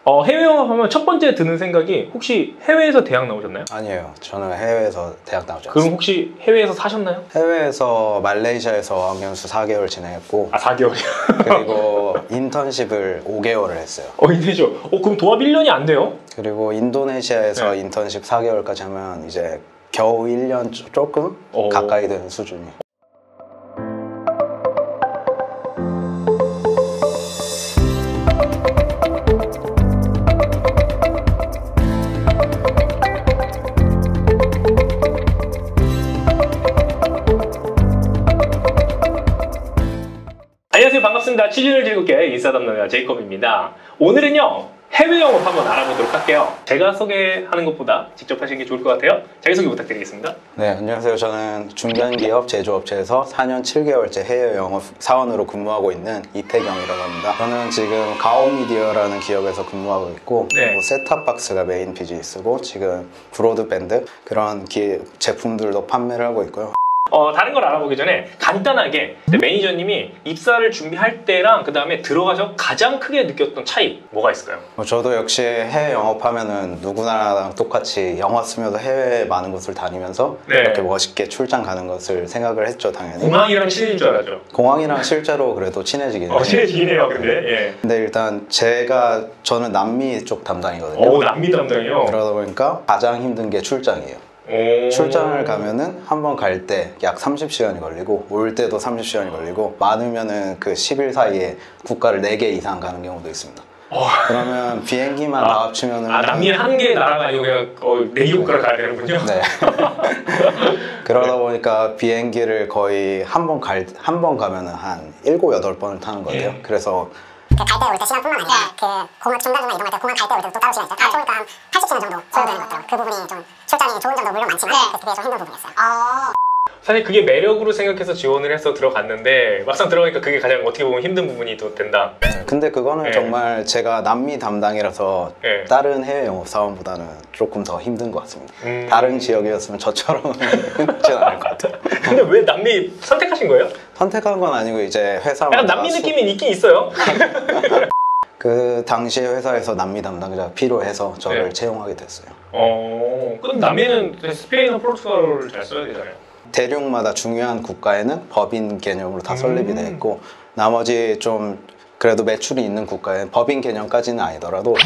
해외 영업하면 첫 번째 드는 생각이 혹시 해외에서 대학 나오셨나요? 아니에요. 저는 해외에서 대학 나오지 않았어요. 그럼 혹시 해외에서 사셨나요? 해외에서 말레이시아에서 어학연수 4개월 진행했고 4개월이요? 그리고 인턴십을 5개월을 했어요. 인턴십. 그럼 도합 1년이 안 돼요? 그리고 인도네시아에서 네. 인턴십 4개월까지 하면 이제 겨우 1년 조금 가까이 되는 수준이에요. 안녕하세요, 반갑습니다. 취준을 즐겁게 인싸 담당자 제이콥입니다. 오늘은요, 해외 영업 한번 알아보도록 할게요. 제가 소개하는 것보다 직접 하시는 게 좋을 것 같아요. 자기소개 부탁드리겠습니다. 네, 안녕하세요. 저는 중견기업 제조업체에서 4년 7개월째 해외 영업 사원으로 근무하고 있는 이태경이라고 합니다. 저는 지금 가오미디어라는 기업에서 근무하고 있고 네. 셋탑박스가 메인 비즈니스고 지금 브로드밴드 그런 제품들도 판매를 하고 있고요. 다른 걸 알아보기 전에 간단하게 매니저님이 입사를 준비할 때랑 그 다음에 들어가서 가장 크게 느꼈던 차이 뭐가 있을까요? 저도 역시 해외 영업하면은 누구나랑 똑같이 영어 쓰면서 해외 많은 곳을 다니면서 네. 이렇게 멋있게 출장 가는 것을 생각을 했죠, 당연히. 공항이랑 친해질 줄 알았죠? 공항이랑 실제로 그래도 친해지긴 해요. 친해지긴 해요, 근데. 예. 근데 일단 저는 남미 쪽 담당이거든요. 남미 담당이요? 그러다 보니까 가장 힘든 게 출장이에요. 출장을 가면은 한 번 갈 때 약 30시간이 걸리고 올 때도 30시간이 걸리고 많으면은 그 10일 사이에 국가를 4개 이상 가는 경우도 있습니다. 그러면 비행기만 다 합치면은 남미 한 개 나라가 아니고 그냥 4개 국가를 가야 되는군요? 네. 그러다 보니까 비행기를 거의 한 번 가면은 한 7, 8번을 타는 것 같아요. 그래서 갈 때 올 때 시간뿐만 아니라 그 공항 중간중간 이동할 때 공항 갈 때 올 때도 또 따로 시간이 있어요. 다 통일까 한 80시간 정도 소요되는 것 같더라고요. 그 부분이 좀 출장이 좋은 점도 물론 많지만 그게 좀 힘든 부분이었어요. 사실 그게 매력으로 생각해서 지원을 해서 들어갔는데 막상 들어가니까 그게 가장 어떻게 보면 힘든 부분이 더 된다. 근데 그거는 정말 제가 남미 담당이라서 다른 해외 영업사원보다는 조금 더 힘든 것 같습니다. 다른 지역이었으면 저처럼 힘들진 않을 것 같아요. 근데 왜 남미 선택하신 거예요? 선택한 건 아니고 이제 회사만 약간 남미 느낌이 있긴 있어요. 그 당시에 회사에서 남미 담당자가 필요해서 저를 채용하게 됐어요. 그럼 남미는 스페인이나 포르투갈어를 잘 써야 되잖아요. 대륙마다 중요한 국가에는 법인 개념으로 다 설립이 되어 있고 나머지 좀 그래도 매출이 있는 국가에는 법인 개념까지는 아니더라도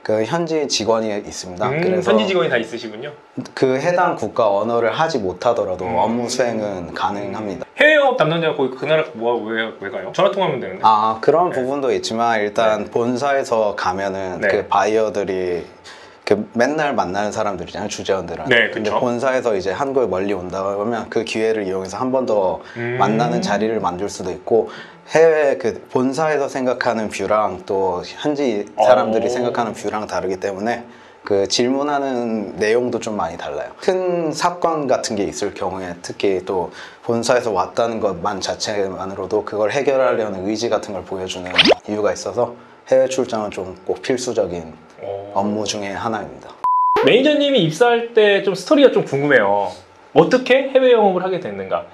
그 현지 직원이 있습니다. 그래서 현지 직원이 다 있으시군요. 그 해당 국가 언어를 하지 못하더라도 업무 수행은 가능합니다. 해외 영업 담당자가 거기 그 나라 왜 가요? 전화 통화하면 되는데. 그런 부분도 있지만 일단 본사에서 가면은 그 바이어들이 맨날 만나는 사람들이잖아요, 주재원들은. 네, 근데 그쵸. 본사에서 이제 한국에 멀리 온다 그러면 그 기회를 이용해서 한 번 더 만나는 자리를 만들 수도 있고 해외 그 본사에서 생각하는 뷰랑 또 현지 사람들이 생각하는 뷰랑 다르기 때문에 그 질문하는 내용도 좀 많이 달라요. 큰 사건 같은 게 있을 경우에 특히 또 본사에서 왔다는 것만 자체만으로도 그걸 해결하려는 의지 같은 걸 보여주는 이유가 있어서 해외 출장은 좀 꼭 필수적인 업무 중에 하나입니다. 매니저님이 입사할 때 좀 스토리가 좀 궁금해요. 어떻게 해외 영업을 하게 됐는가?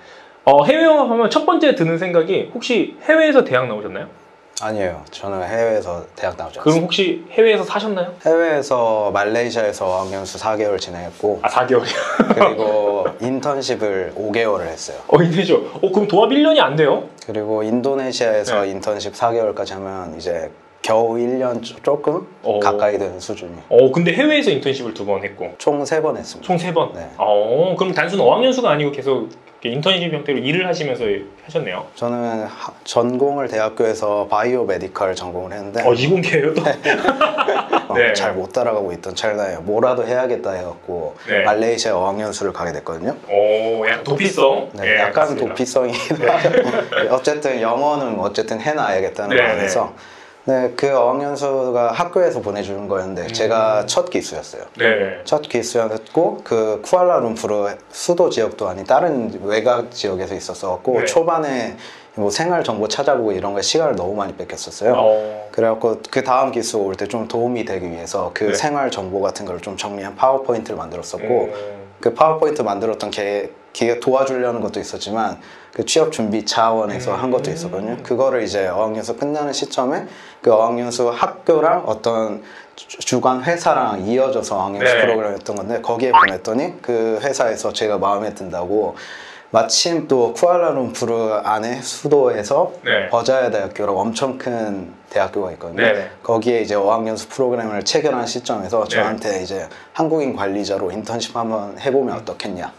해외 영업하면 첫 번째 드는 생각이 혹시 해외에서 대학 나오셨나요? 아니에요. 저는 해외에서 대학 나오지 않았어요. 그럼 혹시 해외에서 사셨나요? 해외에서 말레이시아에서 어학연수 4개월 진행했고 4개월이요? 그리고 인턴십을 5개월을 했어요. 인턴십. 그럼 도합 1년이 안 돼요? 그리고 인도네시아에서 인턴십 4개월까지 하면 이제 겨우 1년 조금 가까이 되는 수준이에요. 근데 해외에서 인턴십을 2번 했고 총 3번 했습니다. 총 3번? 네. 그럼 단순 어학연수가 아니고 계속 인턴십 형태로 일을 하시면서 하셨네요? 저는 전공을 대학교에서 바이오 메디컬 전공을 했는데 이공계예요 또? 네. 잘 못 따라가고 있던 찰나에 뭐라도 해야겠다 해갖고 말레이시아 어학연수를 가게 됐거든요. 약간 도피성? 네, 약간 맞습니다. 도피성이 어쨌든 영어는 해놔야겠다는 마음에서 그 어학연수가 학교에서 보내주는 거였는데 제가 첫 기수였어요. 첫 기수였고 그 쿠알라룸푸르 수도 지역도 아닌 다른 외곽 지역에서 있었었고 초반에 뭐 생활 정보 찾아보고 이런 거에 시간을 너무 많이 뺏겼었어요. 그래갖고 그 다음 기수 올 때 좀 도움이 되기 위해서 그 생활 정보 같은 걸 좀 정리한 파워포인트를 만들었었고 그 파워포인트 만들었던 기획 도와주려는 것도 있었지만 그 취업 준비 차원에서 한 것도 있었거든요. 그거를 이제 어학연수 끝나는 시점에 그 어학연수 학교랑 어떤 주관 회사랑 이어져서 어학연수 네. 프로그램을 했던 건데 거기에 보냈더니 그 회사에서 제가 마음에 든다고 마침 또 쿠알라룸푸르 안에 수도에서 네. 버자야 대학교라고 엄청 큰 대학교가 있거든요. 네네. 거기에 이제 어학연수 프로그램을 체결한 시점에서 네. 저한테 이제 한국인 관리자로 인턴십 한번 해보면 어떻겠냐.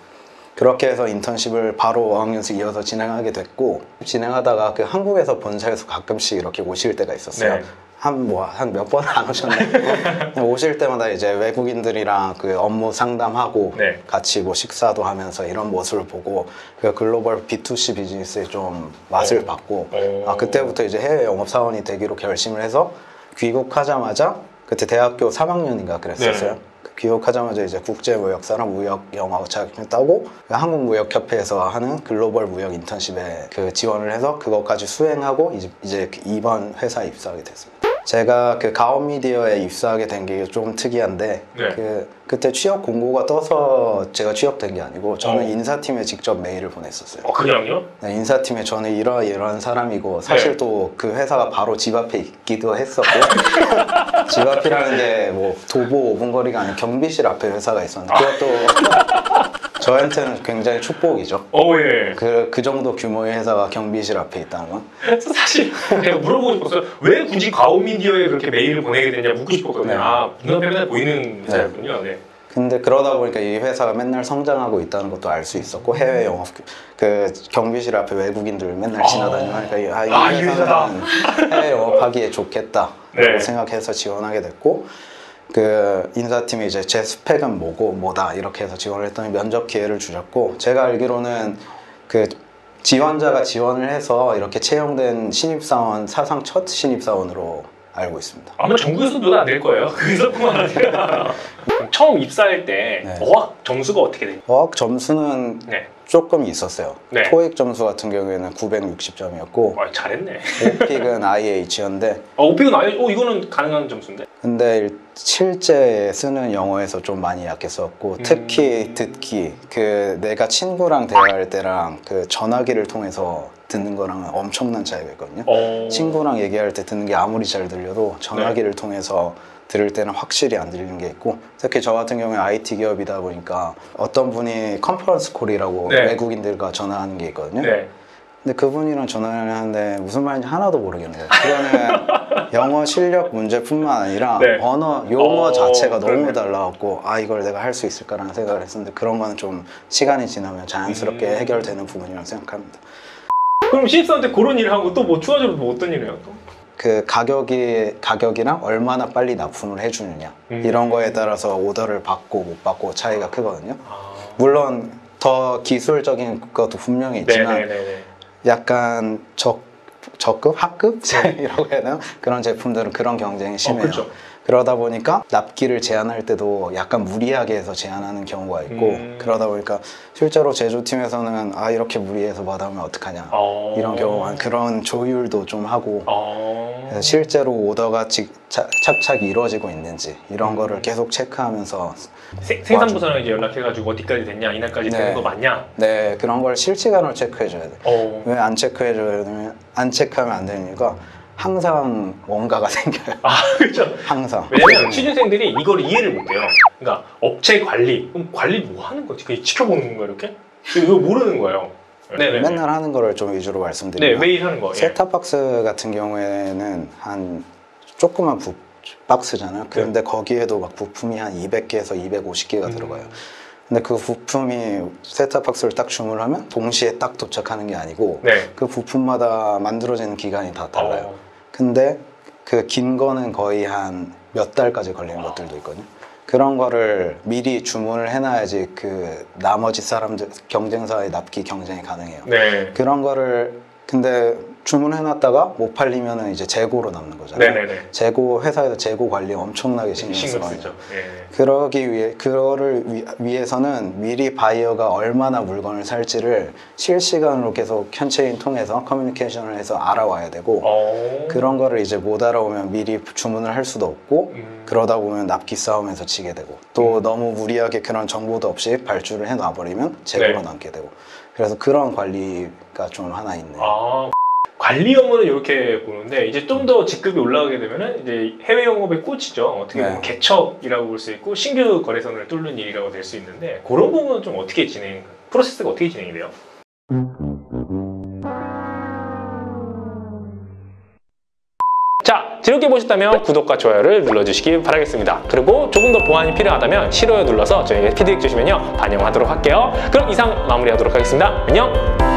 그렇게 해서 인턴십을 바로 어학연수 이어서 진행하게 됐고 진행하다가 그 한국에서 본사에서 가끔씩 이렇게 오실 때가 있었어요. 네. 한 몇 번 안 오셨나요? 오실 때마다 이제 외국인들이랑 그 업무 상담하고 네. 같이 뭐 식사도 하면서 이런 모습을 보고 그 글로벌 B2C 비즈니스에 좀 맛을 봤고 그때부터 이제 해외 영업사원이 되기로 결심을 해서 귀국하자마자 그때 대학교 3학년인가 그랬었어요. 네. 귀국하자마자 이제 국제무역사랑 무역영어 자격증 따고 한국무역협회에서 하는 글로벌 무역 인턴십에 그 지원을 해서 그것까지 수행하고 이제 이번 회사에 입사하게 됐습니다. 제가 그 가온미디어에 입사하게 된 게 좀 특이한데 네. 그때 취업 공고가 떠서 제가 취업된 게 아니고 저는 인사팀에 직접 메일을 보냈었어요. 그냥요? 네, 인사팀에 저는 이러이러한 사람이고 사실 네. 또 그 회사가 바로 집 앞에 있기도 했었고 집 앞이라는 게 뭐 도보 5분 거리가 아닌 경비실 앞에 회사가 있었는데 그것도 저한테는 굉장히 축복이죠. 예. 그 정도 규모의 회사가 경비실 앞에 있다는 건. 사실 제가 물어보고 싶었어요. 왜 굳이 가온미디어에 그렇게 메일을 보내게 되냐 묻고 싶었거든요. 네. 눈앞에 맨날 보이는 회사였군요. 네. 근데 그러다 보니까 이 회사가 맨날 성장하고 있다는 것도 알 수 있었고 해외 영업 그 경비실 앞에 외국인들 맨날 지나다니고 하니까 이 회사는 해외 영업하기에 좋겠다라고 네. 생각해서 지원하게 됐고 그 인사팀이 이제 제 스펙은 뭐다 이렇게 해서 지원을 했더니 면접 기회를 주셨고 제가 알기로는 그 지원자가 지원을 해서 이렇게 채용된 신입사원 사상 첫 신입사원으로 알고 있습니다. 아마 전국에서도 안 될 거예요. 그래서뿐만 아니라 처음 입사할 때 네. 어학 점수가 어떻게 되나요? 어학 점수는 네. 조금 있었어요. 네. 토익 점수 같은 경우에는 960점이었고 잘했네. 오픽은 IH였는데 오픽은 아예 이거는 가능한 점수인데. 근데 실제 쓰는 영어에서 좀 많이 약했었고 특히 듣기 그 내가 친구랑 대화할 때랑 그 전화기를 통해서 듣는 거랑은 엄청난 차이가 있거든요. 친구랑 얘기할 때 듣는 게 아무리 잘 들려도 전화기를 통해서 들을 때는 확실히 안 들리는 게 있고 특히 저 같은 경우에 IT 기업이다 보니까 어떤 분이 컨퍼런스 콜이라고 네. 외국인들과 전화하는 게 있거든요. 네. 근데 그분이랑 전화를 하는데 무슨 말인지 하나도 모르겠는 거예요. 그거는 영어 실력 문제뿐만 아니라 네. 용어 자체가 너무 그러네. 달라갖고 이걸 내가 할 수 있을까라는 생각을 했었는데 그런 거는 좀 시간이 지나면 자연스럽게 해결되는 부분이라고 생각합니다. 그럼 신입사원 때 그런 일을 하고 또 뭐 추가적으로 뭐 어떤 일을 해요? 또? 그 가격이랑 얼마나 빨리 납품을 해주느냐 이런 거에 따라서 오더를 받고 못 받고 차이가 크거든요. 물론 더 기술적인 것도 분명히 있지만 네네네. 약간 저급, 하급 이라고 해야 되나? 그런 제품들은 그런 경쟁이 심해요. 그렇죠. 그러다 보니까 납기를 제한할 때도 약간 무리하게 해서 제한하는 경우가 있고 그러다 보니까 실제로 제조팀에서는 이렇게 무리해서 받아오면 어떡하냐 이런 경우가 그런 조율도 좀 하고 그래서 실제로 오더가 착착 이루어지고 있는지 이런 거를 계속 체크하면서 생산부서랑 이제 연락해가지고 어디까지 됐냐 이날까지 네. 되는 거 맞냐? 네 그런 걸 실시간으로 체크해줘야 돼. 왜 안 체크해줘야 되냐면 안 체크하면 안 되는 이유가 항상 뭔가가 생겨요. 그렇죠. 항상. 왜냐면 취준생들이 이걸 이해를 못해요. 그러니까 업체 관리, 그럼 관리 뭐 하는 거지? 그냥 지켜보는 거 이렇게? 이거 모르는 거예요. 네네. 맨날 하는 거를 좀 위주로 말씀드리면 네, 매일 하는 거. 셋탑박스 같은 경우에는 한 조그만 박스잖아요. 그런데 거기에도 막 부품이 한 200개에서 250개가 들어가요. 근데 그 부품이 셋탑박스를 딱 주문을 하면 동시에 딱 도착하는 게 아니고 네. 그 부품마다 만들어지는 기간이 다 달라요. 근데 그 긴 거는 거의 한 몇 달까지 걸리는 것들도 있거든요. 그런 거를 미리 주문을 해놔야지 그 나머지 사람들 경쟁사의 납기 경쟁이 가능해요. 네. 그런 거를 근데 주문해놨다가 못 팔리면은 이제 재고로 남는 거잖아요. 네네네. 재고 회사에서 재고 관리 엄청나게 신경 쓰거든요. 쓰죠. 예. 그러기 위해 그거를 위해서는 미리 바이어가 얼마나 물건을 살지를 실시간으로 계속 현체인 통해서 커뮤니케이션을 해서 알아와야 되고 그런 거를 이제 못 알아오면 미리 주문을 할 수도 없고 그러다 보면 납기 싸움에서 지게 되고 또 너무 무리하게 그런 정보도 없이 발주를 해 놔버리면 재고로 네. 남게 되고 그래서 그런 관리가 좀 하나 있네요. 관리 업무는 이렇게 보는데 이제 좀 더 직급이 올라가게 되면은 이제 해외 영업의 꽃이죠. 어떻게 보면 개척이라고 볼 수 있고 신규 거래선을 뚫는 일이라고 될 수 있는데 그런 부분은 좀 어떻게 프로세스가 어떻게 진행이 돼요? 자, 재밌게 보셨다면 구독과 좋아요를 눌러주시기 바라겠습니다. 그리고 조금 더 보완이 필요하다면 싫어요 눌러서 저에게 피드백 주시면요 반영하도록 할게요. 그럼 이상 마무리하도록 하겠습니다. 안녕!